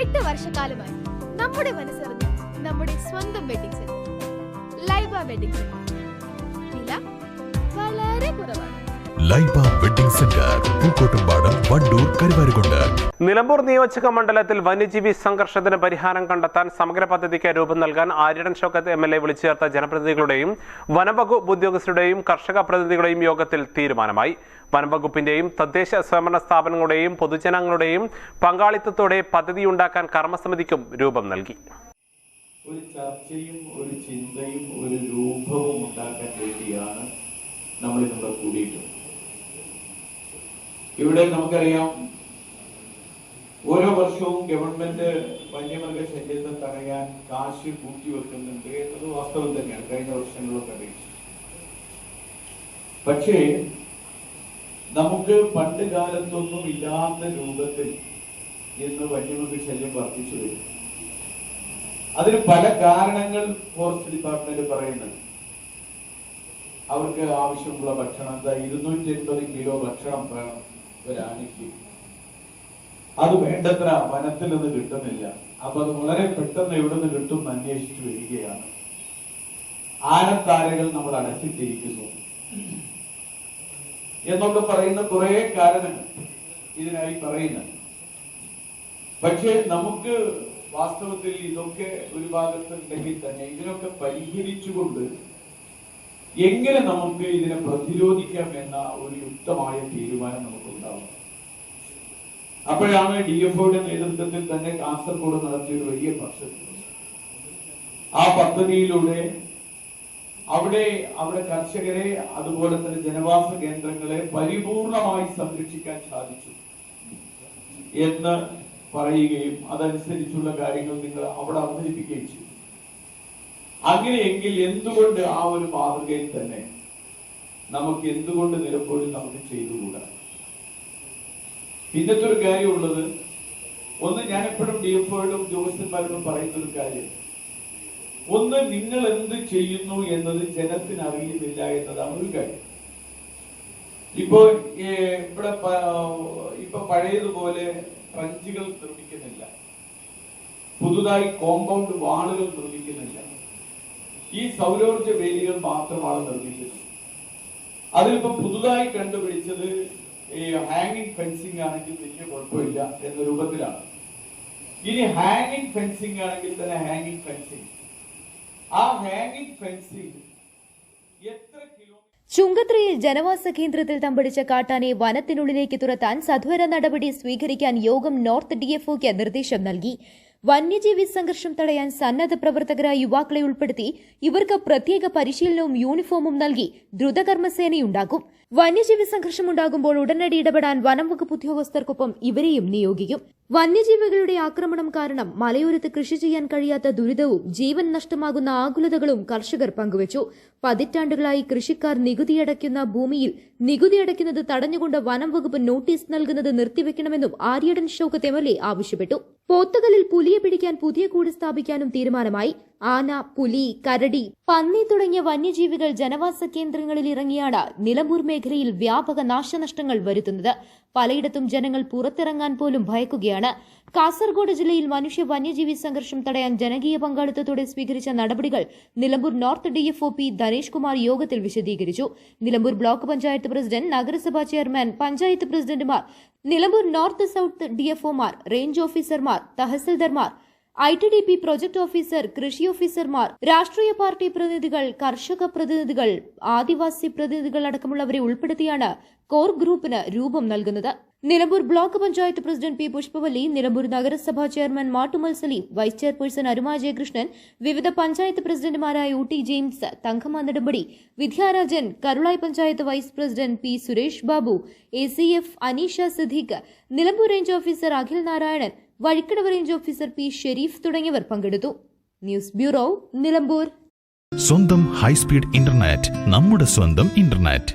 8 വർഷക്കാലമായി നമ്മുടെ മനസ്സറിഞ്ഞ നമ്മുടെ സ്വന്തം wedding centre Laiba wedding centre. വില വളരെ കുറവാണ്. Laiba wedding centre, Pookkottumpadam, Wandoor, Karuvarakundu. നിലമ്പൂർ നിയോജക മണ്ഡലത്തിൽ വന്യജീവി സംഘർഷത്തിന് പരിഹാരം കണ്ടെത്താൻ സമഗ്ര പദ്ധതിക്ക് രൂപം നൽകാൻ ആര്യടൻ ഷൗക്കത്ത് MLA വിളിച്ചു ചേർത്ത ജനപ്രതിനിധികളുടെയും വനംവകുപ്പ് ഉദ്യോഗസ്ഥരുടെയും കർഷക പ്രതിനിധികളുടെയും യോഗത്തിൽ തീരുമാനമായി. വനംവകുപ്പിന്റെയും തദ്ദേശ സ്വയംഭരണ സ്ഥാപനങ്ങളുടെയും പൊതുജനങ്ങളുടെയും പങ്കാളിത്തത്തോടെ പദ്ധതിയുണ്ടാക്കാൻ കർമ്മസമിതിക്കും രൂപം നൽകി. ഒരു ചർച്ചയും ഒരു ചിന്തയും ഒരു രൂപവും ഉണ്ടാക്കാൻ വേണ്ടിയാണ് നമ്മൾ ഇവിടെ കൂടിയിട്ടുള്ളത്. ഇവിടെ നമുക്കറിയാം, ഓരോ വർഷവും ഗവൺമെന്റ് വന്യമൃഗ ശല്യത്തെ തടയാൻ കാശ് കൂട്ടിവെക്കുന്നുണ്ട് എന്നത് വാസ്തവം തന്നെയാണ്. കഴിഞ്ഞ വർഷങ്ങളിലൊക്കെ അപേക്ഷിച്ച് പക്ഷേ നമുക്ക് പണ്ട് കാലത്തൊന്നും ഇല്ലാത്ത രൂപത്തിൽ ഇന്ന് വന്യമൃഗ ശല്യം വർദ്ധിച്ചു വരും. അതിന് പല കാരണങ്ങൾ ഫോറസ്റ്റ് ഡിപ്പാർട്ട്മെന്റ് പറയുന്നത്. അവർക്ക് ആവശ്യമുള്ള ഭക്ഷണം 280 കിലോ ഭക്ഷണം വേണം ഒരാനയ്ക്ക്. അത് വേണ്ടത്ര വനത്തിൽ നിന്ന് കിട്ടുന്നില്ല. അപ്പൊ അത് വളരെ പെട്ടെന്ന് എവിടെ നിന്ന് കിട്ടും അന്വേഷിച്ചു വരികയാണ്. ആനത്താരകൾ നമ്മൾ അടച്ചിട്ടിരിക്കുന്നു എന്നൊക്കെ പറയുന്ന കുറെ കാരണങ്ങൾ ഇതിനായി പറയുന്നത്. പക്ഷെ നമുക്ക് വാസ്തവത്തിൽ ഇതൊക്കെ ഒരു ഭാഗത്ത് ഉണ്ടെങ്കിൽ തന്നെ ഇതിനൊക്കെ പരിഹരിച്ചുകൊണ്ട് എങ്ങനെ നമുക്ക് ഇതിനെ പ്രതിരോധിക്കാം എന്ന ഒരു യുക്തമായ തീരുമാനം നമുക്കുണ്ടാവും. അപ്പോഴാണ് DFOയുടെ നേതൃത്വത്തിൽ തന്നെ കാസർഗോഡ് നടത്തിയ ഒരു വലിയ പദ്ധതി. ആ പദ്ധതിയിലൂടെ അവിടെ കർഷകരെ അതുപോലെ തന്നെ ജനവാസ കേന്ദ്രങ്ങളെ പരിപൂർണമായി സംരക്ഷിക്കാൻ സാധിച്ചു എന്ന് പറയുകയും അതനുസരിച്ചുള്ള കാര്യങ്ങൾ നിങ്ങൾ അവിടെ അവതരിപ്പിക്കുകയും ചെയ്തു. അങ്ങനെയെങ്കിൽ എന്തുകൊണ്ട് ആ ഒരു മാതൃകയിൽ തന്നെ നമുക്ക് എന്തുകൊണ്ട് നിലമ്പോഴും നമുക്ക് ചെയ്തുകൂടാ? പിന്നത്തെ ഒരു കാര്യമുള്ളത്, ഒന്ന് ഞാൻ എപ്പോഴും DFOയോടും ഉദ്യോഗസ്ഥന്മാരോടും പറയുന്ന ഒരു കാര്യം, ഒന്ന് നിങ്ങൾ എന്ത് ചെയ്യുന്നു എന്നത് ജനത്തിന് അറിയുന്നില്ല എന്നതാണ് ഒരു കാര്യം. ഇപ്പോ ഇവിടെ പഴയതുപോലെ ട്രഞ്ചുകൾ നിർമ്മിക്കുന്നില്ല, പുതുതായി കോമ്പൗണ്ട് വാളുകൾ നിർമ്മിക്കുന്നില്ല. ഈ സൗരോർജ വേലികൾ മാത്രമാണ് നിർമ്മിക്കുന്നത്. അതിലിപ്പോ പുതുതായി കണ്ടുപിടിച്ചത് ഈ ഹാങ്ങിങ് ഫെൻസിങ് ആണെങ്കിൽ വലിയ കുഴപ്പമില്ല എന്ന രൂപത്തിലാണ്. ഇനി ഹാങ്ങിങ് ഫെൻസിങ് ആണെങ്കിൽ തന്നെ ഹാങ്ങിങ് ഫെൻസിങ്, ആ ഹാങ്ങിങ് ഫെൻസിങ് എത്ര ചുങ്കത്രയിൽ ജനവാസ കേന്ദ്രത്തിൽ തമ്പടിച്ച കാട്ടാനെ വനത്തിനുള്ളിലേക്ക് തുരത്താൻ സത്വര നടപടി സ്വീകരിക്കാൻ യോഗം നോർത്ത് DFOയ്ക്ക് നിർദ്ദേശം നൽകി. വന്യജീവി സംഘർഷം തടയാൻ സന്നദ്ധ പ്രവർത്തകരായ യുവാക്കളെ ഉൾപ്പെടുത്തി ഇവർക്ക് പ്രത്യേക പരിശീലനവും യൂണിഫോമും നൽകി ദ്രുതകർമ്മസേനയുണ്ടാകും. വന്യജീവി സംഘർഷമുണ്ടാകുമ്പോൾ ഉടനടി ഇടപെടാൻ വനംവകുപ്പ് ഉദ്യോഗസ്ഥർക്കൊപ്പം ഇവരെയും നിയോഗിക്കും. വന്യജീവികളുടെ ആക്രമണം കാരണം മലയോരത്ത് കൃഷി ചെയ്യാൻ കഴിയാത്ത ദുരിതവും ജീവൻ നഷ്ടമാകുന്ന ആകുലതകളും കർഷകർ പങ്കുവച്ചു. പതിറ്റാണ്ടുകളായി കൃഷിക്കാർ നികുതിയടയ്ക്കുന്ന ഭൂമിയിൽ നികുതിയടയ്ക്കുന്നത് തടഞ്ഞുകൊണ്ട് വനംവകുപ്പ് നോട്ടീസ് നൽകുന്നത് നിർത്തിവെക്കണമെന്നും ആര്യടൻ ഷൗക്കത്ത് MLA ആവശ്യപ്പെട്ടു. പോത്തുകലിൽ പുലിയെ പിടിക്കാൻ പുതിയ കൂട് സ്ഥാപിക്കാനും തീരുമാനമായി. ആന, പുലി, കരടി, പന്നി തുടങ്ങിയ വന്യജീവികൾ ജനവാസ കേന്ദ്രങ്ങളിൽ ഇറങ്ങിയാണ് നിലമ്പൂർ മേഖലയിൽ വ്യാപക നാശനഷ്ടങ്ങൾ വരുത്തുന്നത്. പലയിടത്തും ജനങ്ങൾ പുറത്തിറങ്ങാൻ പോലും ഭയക്കുകയാണ്. കാസർഗോഡ് ജില്ലയിൽ മനുഷ്യ വന്യജീവി സംഘർഷം തടയാൻ ജനകീയ പങ്കാളിത്തത്തോടെ സ്വീകരിച്ച നടപടികൾ Nilambur north DFO P Dhanesh Kumar യോഗത്തിൽ വിശദീകരിച്ചു. നിലമ്പൂർ ബ്ലോക്ക് പഞ്ചായത്ത് പ്രസിഡന്റ്, നഗരസഭാ ചെയർമാൻ, പഞ്ചായത്ത് പ്രസിഡന്റുമാർ, നിലമ്പൂർ നോർത്ത് സൌത്ത് DFOമാർ, റേഞ്ച് ഓഫീസർമാർ, തഹസിൽദാർമാർ, ITDP പ്രൊജക്ട് ഓഫീസർ, കൃഷി ഓഫീസർമാർ, രാഷ്ട്രീയ പാർട്ടി പ്രതിനിധികൾ, കർഷക പ്രതിനിധികൾ, ആദിവാസി പ്രതിനിധികൾ അടക്കമുള്ളവരെ ഉൾപ്പെടുത്തിയാണ് കോർ ഗ്രൂപ്പിന് രൂപം നൽകുന്നത്. Nilambur block panchayat president P Pushpavalli, Nilambur നഗരസഭാ chairman Mattummal Saleem, vice chairperson Aruma Jayakrishnan, വിവിധ പഞ്ചായത്ത് പ്രസിഡന്റുമാരായ UT James, Thankamma Nedumpadi, Vidyarajan, Karulayi panchayat vice president P Suresh Babu, ACF Aneesha Siddique, Nilambur range officer Akhil Narayanan, Vazhikkadavu range officer P Sherif തുടങ്ങിയവർ പങ്കെടുത്തു. News bureau, Nilambur. സ്വന്തം ഹൈസ്പീഡ് ഇന്റർനെറ്റ്, നമ്മുടെ സ്വന്തം ഇന്റർനെറ്റ്.